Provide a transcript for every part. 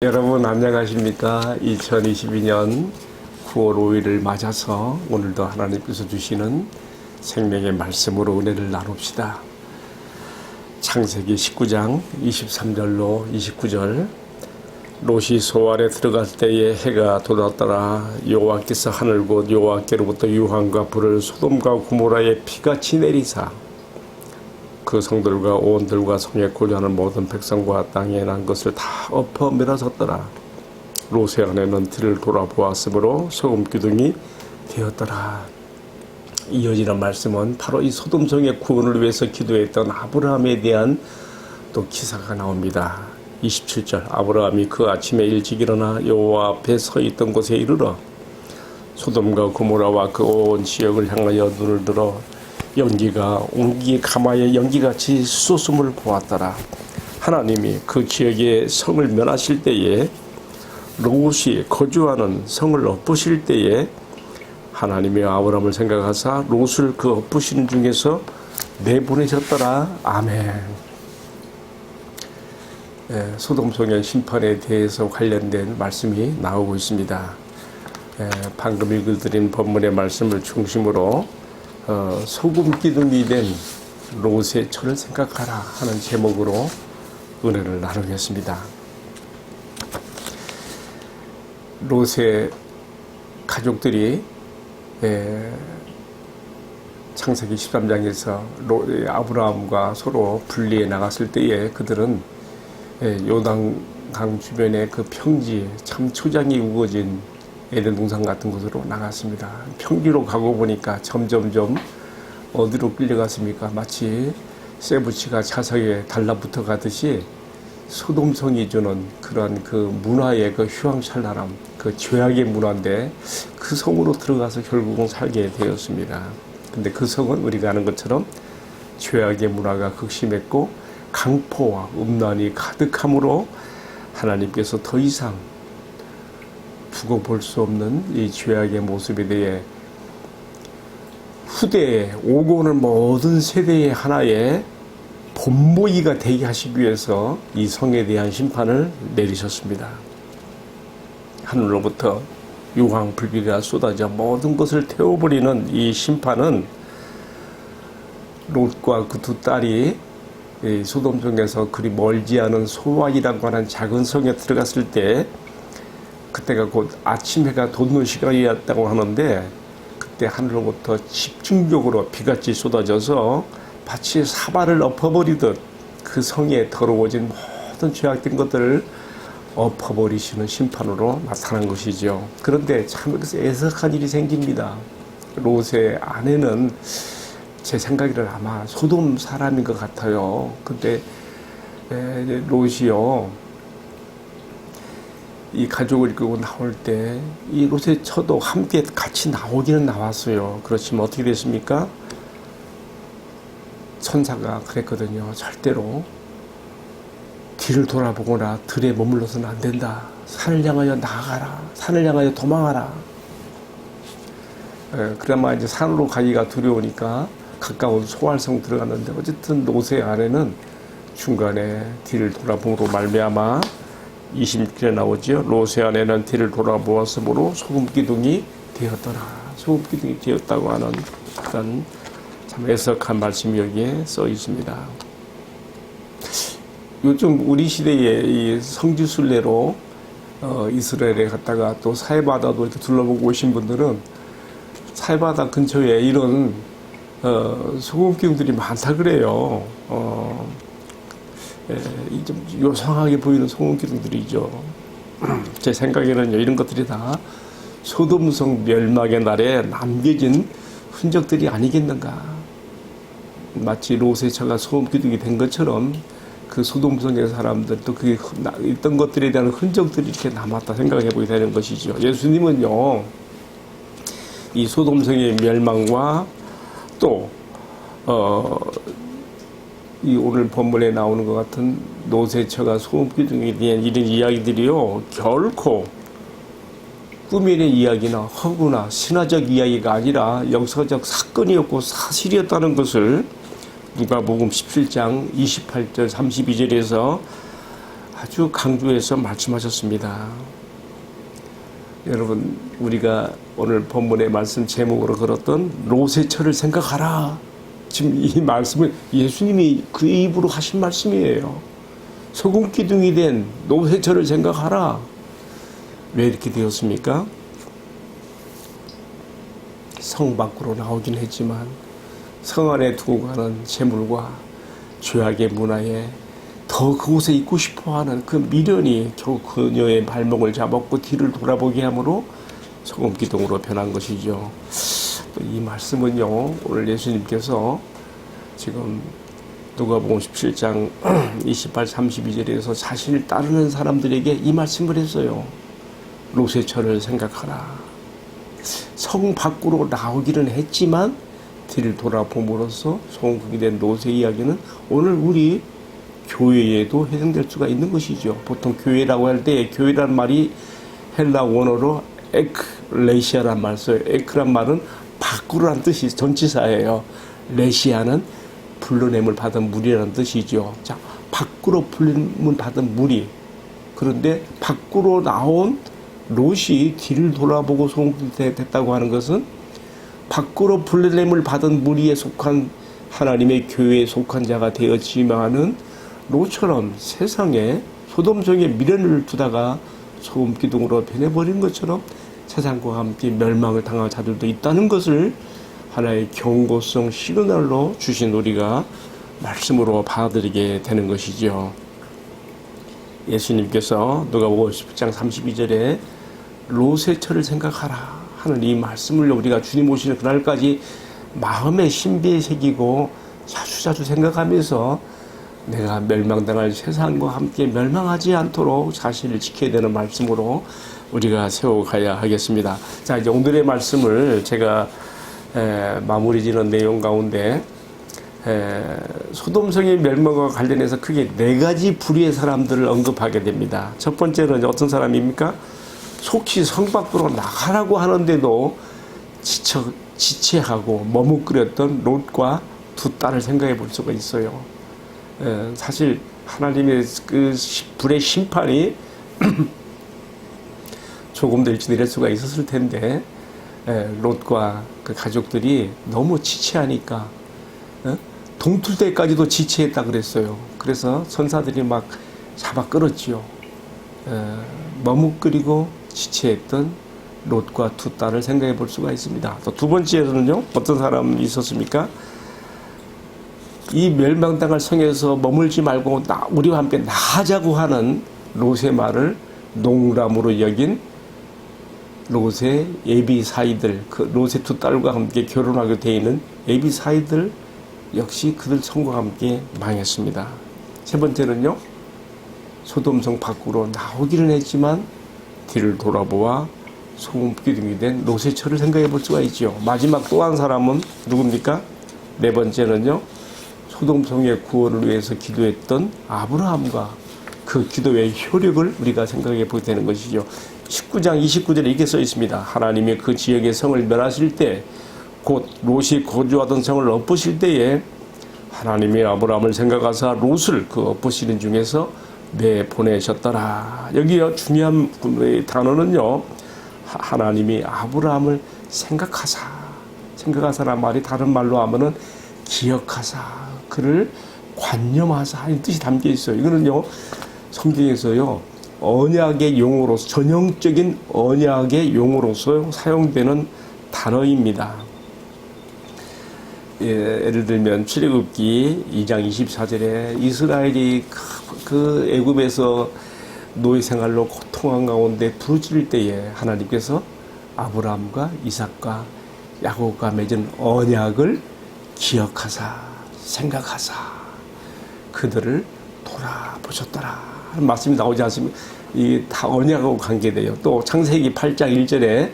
여러분 안녕하십니까? 2022년 9월 5일을 맞아서 오늘도 하나님께서 주시는 생명의 말씀으로 은혜를 나눕시다. 창세기 19장 23절로 29절. 롯이 소알에 들어갈 때에 해가 돋았더라. 여호와께서 하늘 곧 여호와께로부터 유황과 불을 소돔과 고모라에 피같이 내리사 그 성들과 온들과 성에 거주하는 모든 백성과 땅에 난 것을 다 엎어 밀어섰더라. 롯의 아내는 뒤를 돌아보았으므로 소금 기둥이 되었더라. 이어지는 말씀은 바로 이 소돔성의 구원을 위해서 기도했던 아브라함에 대한 또 기사가 나옵니다. 27절. 아브라함이 그 아침에 일찍 일어나 여호와 앞에 서 있던 곳에 이르러 소돔과 고모라와 그 온 지역을 향하여 눈을 들어 연기가 옹기 가마의 연기같이 쏟음을 보았더라. 하나님이 그 지역의 성을 멸하실 때에 롯이 거주하는 성을 엎으실 때에 하나님이 아브라함을 생각하사 롯을 그 엎으시는 중에서 내보내셨더라. 아멘. 소돔성의 심판에 대해서 관련된 말씀이 나오고 있습니다. 방금 읽어드린 본문의 말씀을 중심으로 소금 기둥이 된 롯의 처를 생각하라 하는 제목으로 은혜를 나누겠습니다. 롯의 가족들이 창세기 13장에서 아브라함과 서로 분리해 나갔을 때에 그들은 요단강 주변의 그 평지 참 초장이 우거진 에덴 동산 같은 곳으로 나갔습니다. 평지로 가고 보니까 점점점 어디로 끌려갔습니까? 마치 쇠붙이가 자석에 달라붙어 가듯이 소돔성이 주는 그런 그 문화의 그 휘황찬란함, 그 죄악의 문화인데 그 성으로 들어가서 결국은 살게 되었습니다. 근데 그 성은 우리가 아는 것처럼 죄악의 문화가 극심했고 강포와 음란이 가득함으로 하나님께서 더 이상 두고 볼 수 없는 이 죄악의 모습에 대해 후대에 오고 오는 모든 세대의 하나의 본보기가 되게 하시기 위해서 이 성에 대한 심판을 내리셨습니다. 하늘로부터 유황 불비가 쏟아져 모든 것을 태워버리는 이 심판은 롯과 그 두 딸이 소돔성에서 그리 멀지 않은 소알이라고 하는 작은 성에 들어갔을 때 그때가 곧 아침 해가 돋는 시간이었다고 하는데 그때 하늘로부터 집중적으로 비같이 쏟아져서 마치 사발을 엎어버리듯 그 성에 더러워진 모든 죄악된 것들을 엎어버리시는 심판으로 나타난 것이죠. 그런데 참 여기서 애석한 일이 생깁니다. 롯의 아내는 제 생각에는 아마 소돔 사람인 것 같아요. 근데 롯이요 이 가족을 이끌고 나올 때 이 롯의 처도 함께 같이 나오기는 나왔어요. 그렇지만 어떻게 됐습니까? 천사가 그랬거든요. 절대로 뒤를 돌아보거나 들에 머물러서는 안 된다. 산을 향하여 나아가라. 산을 향하여 도망하라. 그나마 이제 산으로 가기가 두려우니까 가까운 소알성 들어갔는데 어쨌든 롯의 아내는 중간에 뒤를 돌아봄으로 말미암아 26절에 나오죠. 롯의 아내는 뒤를 돌아보았으므로 소금 기둥이 되었더라. 소금 기둥이 되었다고 하는 그런 참 애석한 말씀이 여기에 써 있습니다. 요즘 우리 시대에 이 성지순례로 이스라엘에 갔다가 또 사해바다도 이렇게 둘러보고 오신 분들은 사해바다 근처에 이런 소금 기둥들이 많다 그래요. 좀 요상하게 보이는 소금 기둥들이죠. 제 생각에는 이런 것들이 다 소돔성 멸망의 날에 남겨진 흔적들이 아니겠는가. 마치 롯의 처가 소금 기둥이 된 것처럼 그 소돔성의 사람들도 그게 있던 것들에 대한 흔적들이 이렇게 남았다 생각해 보게 되는 것이죠. 예수님은요, 이 소돔성의 멸망과 또 이 오늘 본문에 나오는 것 같은 롯의 처가 소금 기둥에 대한 이런 이야기들이요, 결코 꾸미는 이야기나 허구나 신화적 이야기가 아니라 역사적 사건이었고 사실이었다는 것을 누가복음 17장 28절 32절에서 아주 강조해서 말씀하셨습니다. 여러분, 우리가 오늘 본문의 말씀 제목으로 걸었던 롯의 처를 생각하라. 지금 이 말씀은 예수님이 그 입으로 하신 말씀이에요. 소금 기둥이 된 롯의 처를 생각하라. 왜 이렇게 되었습니까? 성 밖으로 나오긴 했지만 성 안에 두고 가는 재물과 죄악의 문화에 더 그곳에 있고 싶어하는 그 미련이 결국 그녀의 발목을 잡았고 뒤를 돌아보게 함으로 소금 기둥으로 변한 것이죠. 이 말씀은요, 오늘 예수님께서 지금 누가복음 17장 28, 32절에서 자신을 따르는 사람들에게 이 말씀을 했어요. 롯의 처를 생각하라. 성 밖으로 나오기는 했지만 뒤를 돌아봄으로써 소금이 된 롯의 이야기는 오늘 우리 교회에도 해당될 수가 있는 것이죠. 보통 교회라고 할 때 교회란 말이 헬라 원어로 에클레시아란 말 써요. 에크란 말은 밖으로란 뜻이 전치사예요. 레시아는 불러냄을 받은 무리라는 뜻이죠. 자, 밖으로 불림을 받은 무리. 그런데 밖으로 나온 롯이 뒤를 돌아보고 소금이 됐다고 하는 것은 밖으로 불러냄을 받은 무리에 속한 하나님의 교회에 속한 자가 되었지만은 롯처럼 세상에 소돔성에 미련을 두다가 소금 기둥으로 변해버린 것처럼 세상과 함께 멸망을 당한 자들도 있다는 것을 하나의 경고성 시그널로 주신 우리가 말씀으로 받아들이게 되는 것이죠. 예수님께서 누가복음 10장 32절에 롯의 처를 생각하라 하는 이 말씀을 우리가 주님 오시는 그날까지 마음의 신비에 새기고 자주자주 생각하면서 내가 멸망당할 세상과 함께 멸망하지 않도록 자신을 지켜야 되는 말씀으로 우리가 세워가야 하겠습니다. 자, 이제 오늘의 말씀을 제가 마무리 지는 내용 가운데 소돔성의 멸망과 관련해서 크게 4가지 부류의 사람들을 언급하게 됩니다. 첫 번째는 어떤 사람입니까? 속히 성 밖으로 나가라고 하는데도 지체하고 머뭇거렸던 롯과 두 딸을 생각해 볼 수가 있어요. 사실 하나님의 그 불의 심판이 조금 더 일찍 내릴 수가 있었을 텐데 롯과 그 가족들이 너무 지체하니까 동틀 때까지도 지체했다 그랬어요. 그래서 천사들이 막 잡아 끌었지요. 머뭇거리고 지체했던 롯과 두 딸을 생각해 볼 수가 있습니다. 또 두 번째로는요, 어떤 사람이 있었습니까? 이 멸망당할 성에서 머물지 말고 우리와 함께 나가자고 하는 롯의 말을 농담으로 여긴 롯의 예비 사이들, 그 롯의 두 딸과 함께 결혼하게 되어 있는 예비 사이들 역시 그들 성과 함께 망했습니다. 세 번째는요, 소돔성 밖으로 나오기는 했지만 뒤를 돌아보아 소금 기둥이 된 롯의 처를 생각해 볼 수가 있죠. 마지막 또 한 사람은 누굽니까? 네 번째는요, 소돔성의 구원을 위해서 기도했던 아브라함과 그 기도의 효력을 우리가 생각해 보게 되는 것이죠. 19장 29절에 이렇게 써 있습니다. 하나님이 그 지역의 성을 멸하실 때, 곧 롯이 거주하던 성을 엎으실 때에 하나님이 아브라함을 생각하사 롯을 그 엎으시는 중에서 내보내셨더라. 여기요, 중요한 단어는요, 하나님이 아브라함을 생각하사란 말이 다른 말로 하면은 기억하사, 그를 관념하사 하는 뜻이 담겨 있어요. 이거는요, 성경에서요, 언약의 용어로서, 전형적인 언약의 용어로서 사용되는 단어입니다. 예를 들면 출애굽기 2장 24절에 이스라엘이 그 애굽에서 노예 생활로 고통한 가운데 부르짖을 때에 하나님께서 아브라함과 이삭과 야곱과 맺은 언약을 기억하사 생각하사 그들을 돌아보셨더라 하는 말씀이 나오지 않습니까? 이게 다 언약하고 관계돼요. 또 창세기 8장 1절에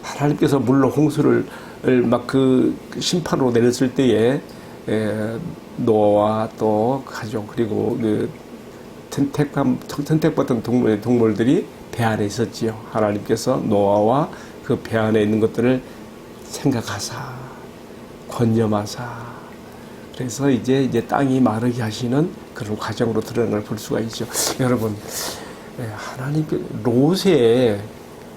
하나님께서 물로 홍수를 막 그 심판으로 내렸을 때에 노아와 또 가족 그리고 그 선택받은 동물들이 배 안에 있었지요. 하나님께서 노아와 그 배 안에 있는 것들을 생각하사 권념하사 그래서 이제 땅이 마르게 하시는 그런 과정으로 드러날 볼 수가 있죠. 여러분, 하나님 롯의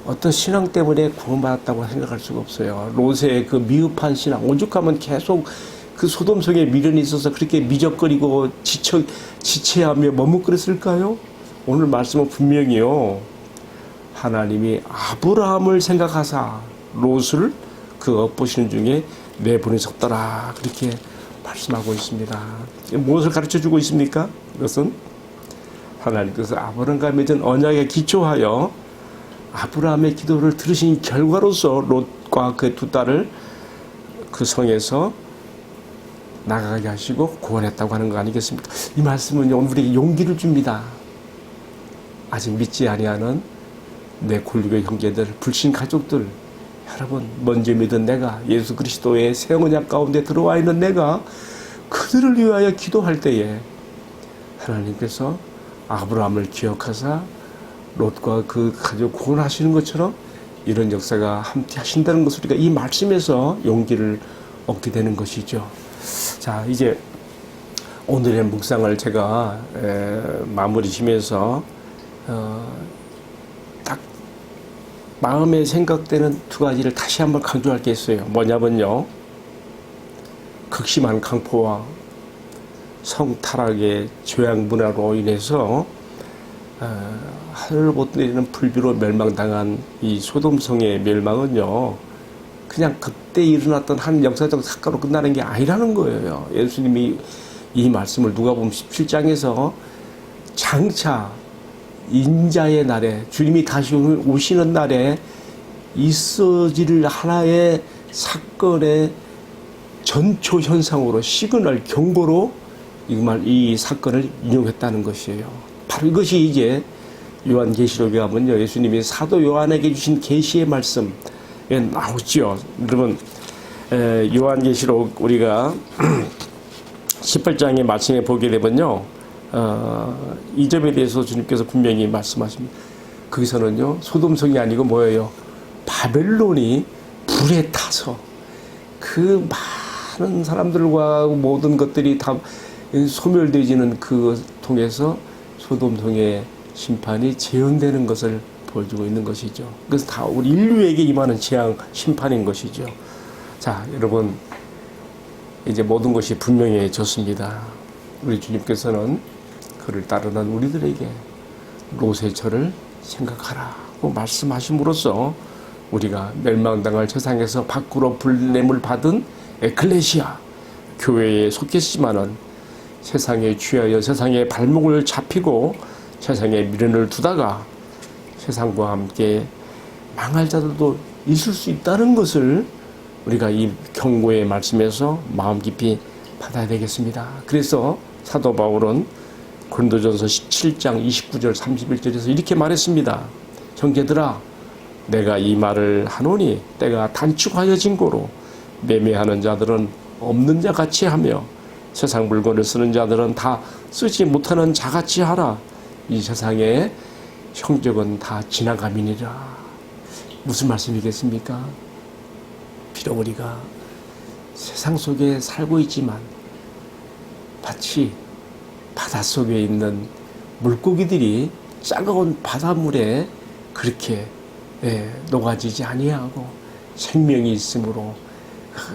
어떤 신앙 때문에 구원받았다고 생각할 수가 없어요. 롯의 그 미흡한 신앙, 오죽하면 계속 그 소돔성에 미련이 있어서 그렇게 미적거리고 지체하며 머뭇거렸을까요? 오늘 말씀은 분명히요, 하나님이 아브라함을 생각하사 롯을 그 엇보시는 중에 내보내셨더라, 그렇게 말씀하고 있습니다. 무엇을 가르쳐주고 있습니까? 이것은 하나님께서 아브라함과 맺은 언약에 기초하여 아브라함의 기도를 들으신 결과로서 롯과 그 두 딸을 그 성에서 나가게 하시고 구원했다고 하는 거 아니겠습니까? 이 말씀은 우리에게 용기를 줍니다. 아직 믿지 아니하는 내 굴리교 형제들, 불신 가족들, 여러분, 먼저 믿은 내가, 예수 그리스도의 새 언약 가운데 들어와 있는 내가 그들을 위하여 기도할 때에 하나님께서 아브라함을 기억하사 롯과 그 가족 구원하시는 것처럼 이런 역사가 함께 하신다는 것을 우리가 이 말씀에서 용기를 얻게 되는 것이죠. 자, 이제 오늘의 묵상을 제가 마무리 지면서 딱 마음에 생각되는 두 가지를 다시 한번 강조할 게 있어요. 뭐냐면요, 극심한 강포와 성타락의 죄악 문화로 인해서 하늘을 못 내리는 불비로 멸망당한 이 소돔성의 멸망은요, 그냥 그때 일어났던 한 역사적 사건으로 끝나는 게 아니라는 거예요. 예수님이 이 말씀을 누가복음 17장에서 장차 인자의 날에, 주님이 다시 오시는 날에 있어질 하나의 사건의 전초 현상으로, 시그널, 경고로 이 사건을 인용했다는 것이에요. 바로 이것이 이제 요한계시록에 가면요, 예수님이 사도 요한에게 주신 계시의 말씀에 나오죠. 여러분, 요한계시록 우리가 18장의 말씀에 보게 되면요, 이 점에 대해서 주님께서 분명히 말씀하십니다. 거기서는요, 소돔성이 아니고 뭐예요? 바벨론이 불에 타서 그 많은 사람들과 모든 것들이 다 소멸되지는 그 통해서 소돔성의 심판이 재현되는 것을 보여주고 있는 것이죠. 그래서 다 우리 인류에게 임하는 재앙, 심판인 것이죠. 자, 여러분, 이제 모든 것이 분명해졌습니다. 우리 주님께서는 그를 따르는 우리들에게 롯의 절을 생각하라고 말씀하심으로써 우리가 멸망당할 세상에서 밖으로 불냄을 받은 에클레시아, 교회에 속했지만은 세상에 취하여 세상에 발목을 잡히고 세상에 미련을 두다가 세상과 함께 망할 자들도 있을 수 있다는 것을 우리가 이 경고의 말씀에서 마음 깊이 받아야 되겠습니다. 그래서 사도 바울은 고린도전서 17장 29절 31절에서 이렇게 말했습니다. 형제들아, 내가 이 말을 하노니 때가 단축하여진 고로 매매하는 자들은 없는 자같이 하며 세상 물건을 쓰는 자들은 다 쓰지 못하는 자같이 하라. 이 세상의 형적은 다 지나감이니라. 무슨 말씀이겠습니까? 비록 우리가 세상 속에 살고 있지만 마치 바닷속에 있는 물고기들이 차가운 바닷물에 그렇게 녹아지지 아니하고 생명이 있으므로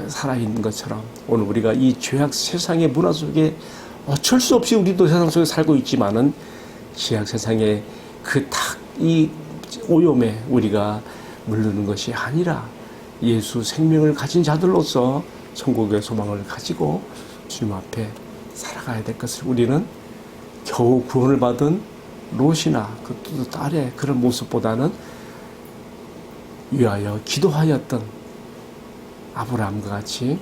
살아있는 것처럼 오늘 우리가 이 죄악 세상의 문화 속에 어쩔 수 없이 우리도 세상 속에 살고 있지만은 죄악 세상의 이 오염에 우리가 물르는 것이 아니라 예수 생명을 가진 자들로서 천국의 소망을 가지고 주님 앞에 살아가야 될 것을 우리는 겨우 구원을 받은 롯이나 그 딸의 그런 모습보다는 위하여 기도하였던 아브라함과 같이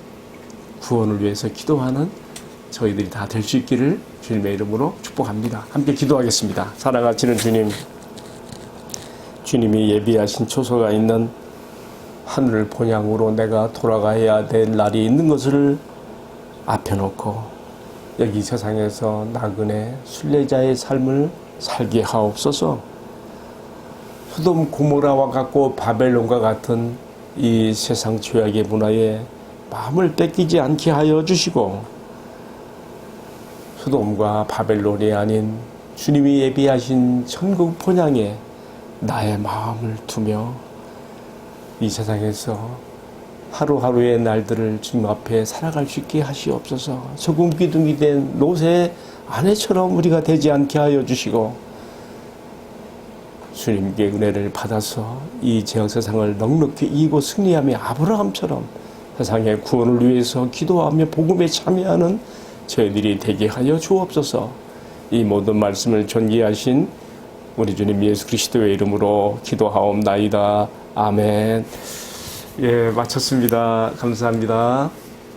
구원을 위해서 기도하는 저희들이 다 될 수 있기를 주님의 이름으로 축복합니다. 함께 기도하겠습니다. 사랑하시는 주님, 주님이 예비하신 초소가 있는 하늘 본향으로 내가 돌아가야 될 날이 있는 것을 앞에 놓고 여기 세상에서 나그네 순례자의 삶을 살게 하옵소서. 소돔 고모라와 같고 바벨론과 같은 이 세상 죄악의 문화에 마음을 뺏기지 않게 하여 주시고 소돔과 바벨론이 아닌 주님이 예비하신 천국 본향에 나의 마음을 두며 이 세상에서 하루하루의 날들을 주님 앞에 살아갈 수 있게 하시옵소서. 소금 기둥이 된 롯의 아내처럼 우리가 되지 않게 하여 주시고, 주님께 은혜를 받아서 이 죄악 세상을 넉넉히 이기고 승리하며 아브라함처럼 세상의 구원을 위해서 기도하며 복음에 참여하는 저희들이 되게 하여 주옵소서. 이 모든 말씀을 존귀하신 우리 주님 예수 그리스도의 이름으로 기도하옵나이다. 아멘. 예, 마쳤습니다. 감사합니다.